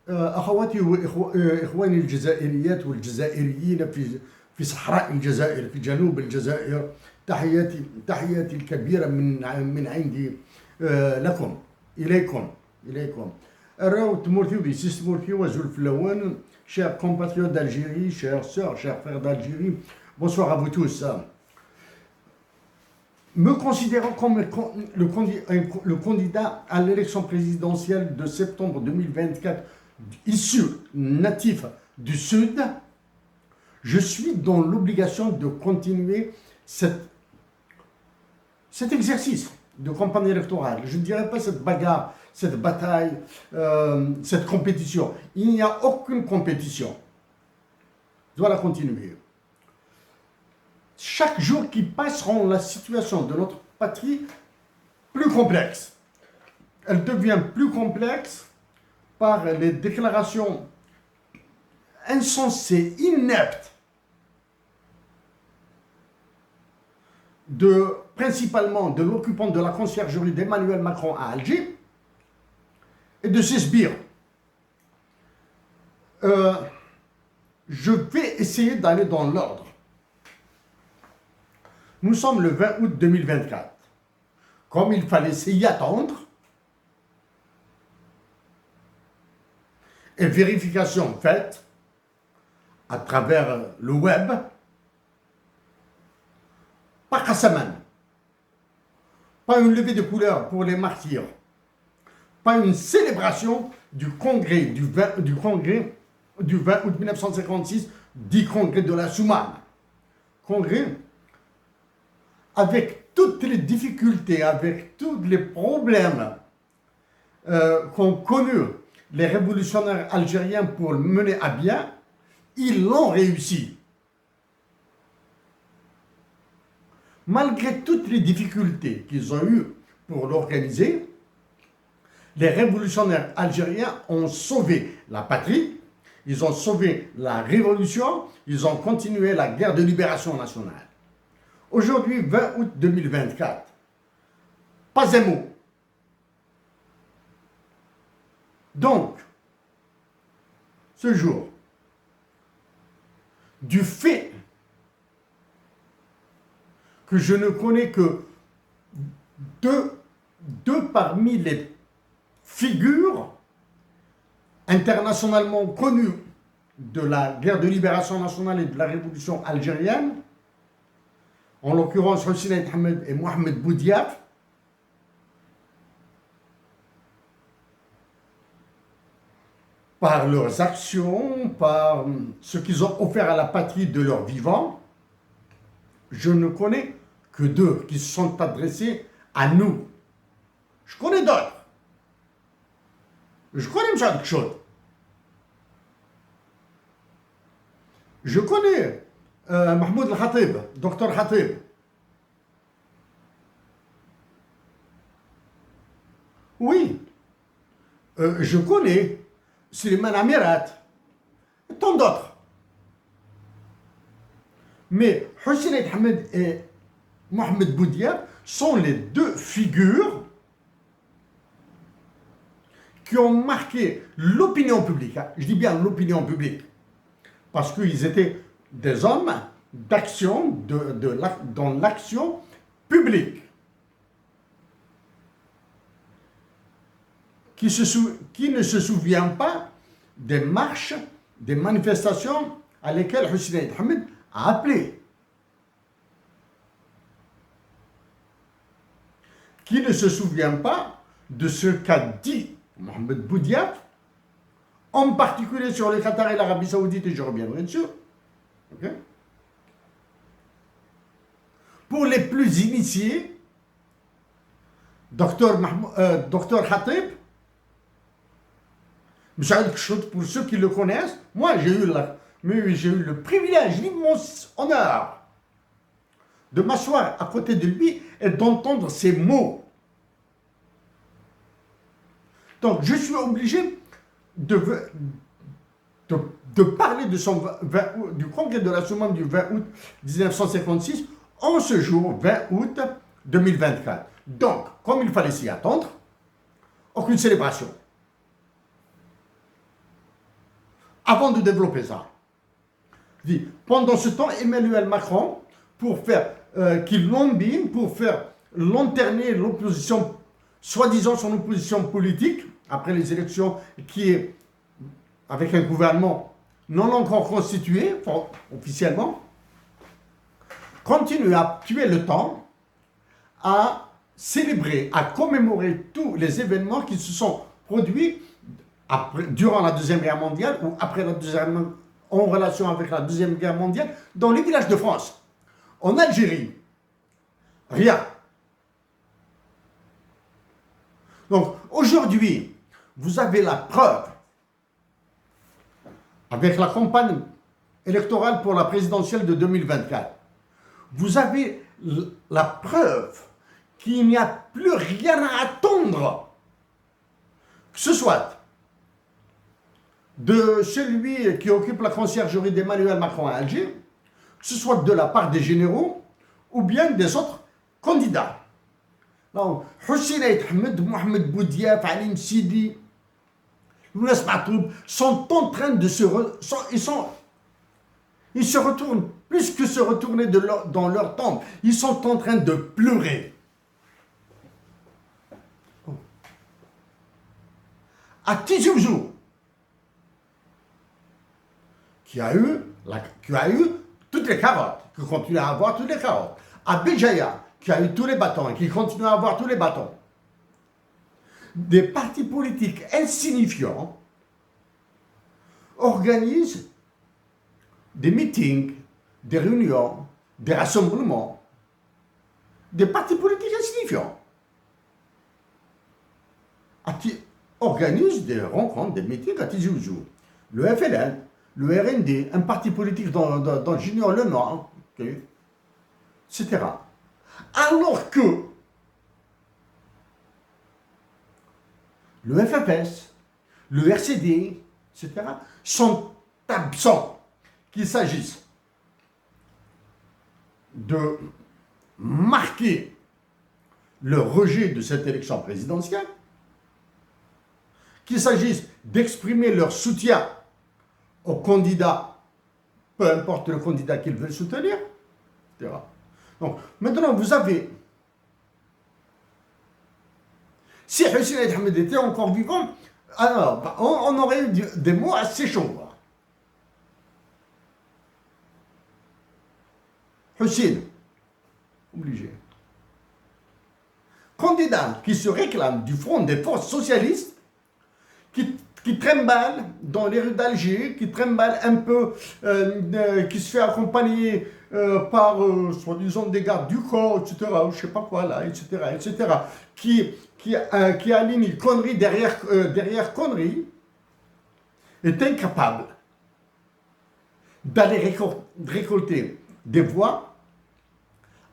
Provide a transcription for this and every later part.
أخواتي وإخواني الجزائريات والجزائريين في صحراء الجزائر، في جنوب الجزائر، تحياتي الكبيرة من عندي لكم، إليكم. راهو تمورتيو دي سيس تمورتيو وزول Flawan, chers compatriotes d'Algérie, chères sœurs, chers frères d'Algérie, bonsoir à vous tous. Me considérant comme le candidat à l'élection présidentielle de septembre 2024, issu natif du Sud, je suis dans l'obligation de continuer cet exercice de campagne électorale. Je ne dirais pas cette bagarre, cette bataille, cette compétition. Il n'y a aucune compétition. Je dois la continuer. Chaque jour qui passe rend la situation de notre patrie plus complexe. Elle devient plus complexe par les déclarations insensées, ineptes, principalement de l'occupant de la conciergerie d'Emmanuel Macron à Alger et de ses sbires. Je vais essayer d'aller dans l'ordre. Nous sommes le 20 août 2024. Comme il fallait s'y attendre, et vérification faite à travers le web, pas Kassaman, pas une levée de couleur pour les martyrs, pas une célébration du congrès du 20 août 1956, dit congrès de la Soumane. Congrès avec toutes les difficultés, avec tous les problèmes qu'ont connus les révolutionnaires algériens pour le mener à bien, ils l'ont réussi. Malgré toutes les difficultés qu'ils ont eues pour l'organiser, les révolutionnaires algériens ont sauvé la patrie, ils ont sauvé la révolution, ils ont continué la guerre de libération nationale. Aujourd'hui, 20 août 2024, pas un mot. Donc, ce jour, du fait que je ne connais que deux parmi les figures internationalement connues de la guerre de libération nationale et de la révolution algérienne, en l'occurrence Hussein Ahmed et Mohamed Boudiaf, par leurs actions, par ce qu'ils ont offert à la patrie de leur vivant, je ne connais que deux qui se sont adressés à nous. Je connais d'autres. Je connais M. Adkchot. Je connais Mahmoud Al-Khatib, Dr Khatib. Oui. Je connais Suleiman Amirat, et tant d'autres. Mais Hussein Ahmed et Mohamed Boudiaf sont les deux figures qui ont marqué l'opinion publique. Je dis bien l'opinion publique, parce qu'ils étaient des hommes d'action, dans l'action publique, qui ne se souvient pas des marches, des manifestations à lesquelles Hussein Ahmed a appelé, qui ne se souvient pas de ce qu'a dit Mohamed Boudiaf, en particulier sur le Qatar et l'Arabie Saoudite, et je reviendrai dessus. Okay? Pour les plus initiés, Dr Khatib, M. Adkchot, pour ceux qui le connaissent, moi j'ai eu le privilège, l'immense honneur de m'asseoir à côté de lui et d'entendre ses mots. Donc je suis obligé de parler du congrès de la Soumane du 20 août 1956 en ce jour 20 août 2024. Donc, comme il fallait s'y attendre, aucune célébration. avant de développer ça. Pendant ce temps, Emmanuel Macron, pour faire qu'il lombine, pour faire lanterner l'opposition, soi-disant son opposition politique, après les élections, qui est avec un gouvernement non encore constitué, officiellement, continue à tuer le temps, à célébrer, à commémorer tous les événements qui se sont produits durant la Deuxième Guerre mondiale ou après la Deuxième, en relation avec la Deuxième Guerre mondiale, dans les villages de France. En Algérie, rien. Donc aujourd'hui, vous avez la preuve, avec la campagne électorale pour la présidentielle de 2024, vous avez la preuve qu'il n'y a plus rien à attendre, que ce soit de celui qui occupe la conciergerie d'Emmanuel Macron à Alger, que ce soit de la part des généraux ou bien des autres candidats. Donc, Hussein Ahmed, Mohamed Boudiaf, Ali Msidi, Lounas Matoub sont en train de ils se retournent, plus que se retourner dans leur tombe, ils sont en train de pleurer. À Tizi Ouzou, qui a eu toutes les carottes, qui continue à avoir toutes les carottes. À Béjaïa, qui a eu tous les bâtons et qui continue à avoir tous les bâtons. Des partis politiques insignifiants organisent des meetings, des réunions, des rassemblements, des partis politiques insignifiants. Organisent des rencontres, des meetings à Tizi Ouzou. Le FLN, le RND, un parti politique dans Junior Lenoir, okay, etc. Alors que le FFS, le RCD, etc., sont absents, qu'il s'agisse de marquer le rejet de cette élection présidentielle, qu'il s'agisse d'exprimer leur soutien aux candidats, peu importe le candidat qu'ils veulent soutenir, etc. Donc, maintenant, vous avez... Si Hussein Ahmed était encore vivant, alors, on aurait eu des mots assez chauds. Hussein, obligé. Candidat qui se réclame du front des forces socialistes, qui trimballe dans les rues d'Alger, qui trimballe un peu, qui se fait accompagner par, soi-disant, des gardes du corps, etc., ou je sais pas quoi, là, etc., qui aligne connerie derrière connerie, est incapable d'aller récolter des voix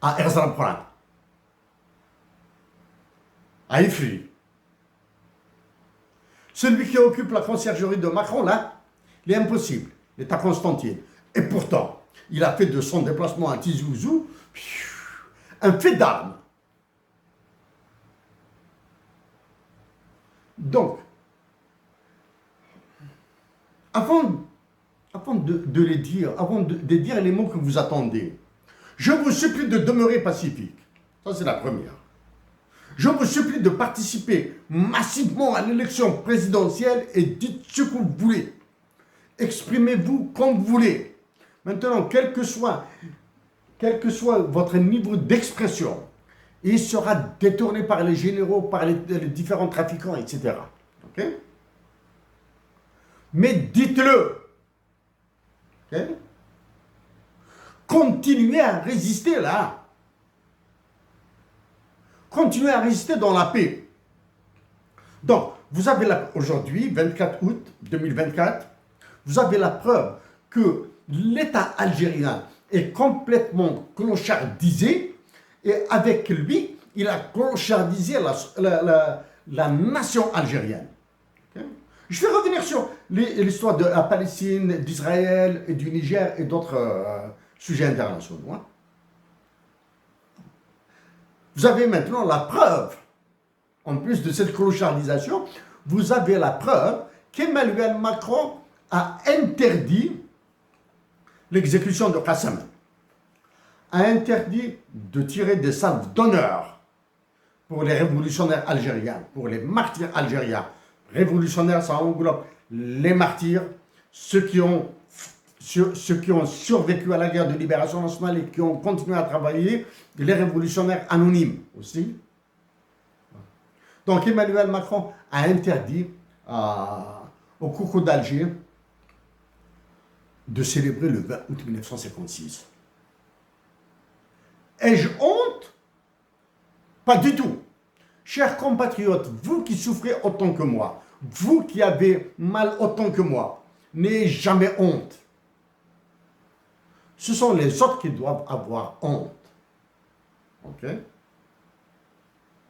à Erzan-Prat, à Ifri. Celui qui occupe la conciergerie de Macron, là, il est impossible. Il est à Constantine. Et pourtant, il a fait de son déplacement à Tizi Ouzou un fait d'armes. Donc, avant de les dire, avant de dire les mots que vous attendez, je vous supplie de demeurer pacifique. Ça, c'est la première. Je vous supplie de participer massivement à l'élection présidentielle et dites ce que vous voulez. Exprimez-vous comme vous voulez. Maintenant, quel que soit votre niveau d'expression, il sera détourné par les généraux, par les différents trafiquants, etc. Ok? Mais dites-le. Ok? Continuez à résister là. Continuez à résister dans la paix. Donc, vous avez aujourd'hui, 24 août 2024, vous avez la preuve que l'État algérien est complètement clochardisé et avec lui, il a clochardisé la nation algérienne. Okay? Je vais revenir sur l'histoire de la Palestine, d'Israël et du Niger et d'autres sujets internationaux. Hein. Vous avez maintenant la preuve, en plus de cette clochardisation, vous avez la preuve qu'Emmanuel Macron a interdit l'exécution de Qassem, a interdit de tirer des salves d'honneur pour les révolutionnaires algériens, pour les martyrs algériens. Révolutionnaires, ça englobe les martyrs, ceux qui ont survécu à la guerre de libération nationale et qui ont continué à travailler, les révolutionnaires anonymes aussi. Donc Emmanuel Macron a interdit au Coucou d'Alger de célébrer le 20 août 1956. Ai-je honte? Pas du tout. Chers compatriotes, vous qui souffrez autant que moi, vous qui avez mal autant que moi, n'ayez jamais honte. Ce sont les autres qui doivent avoir honte. Ok?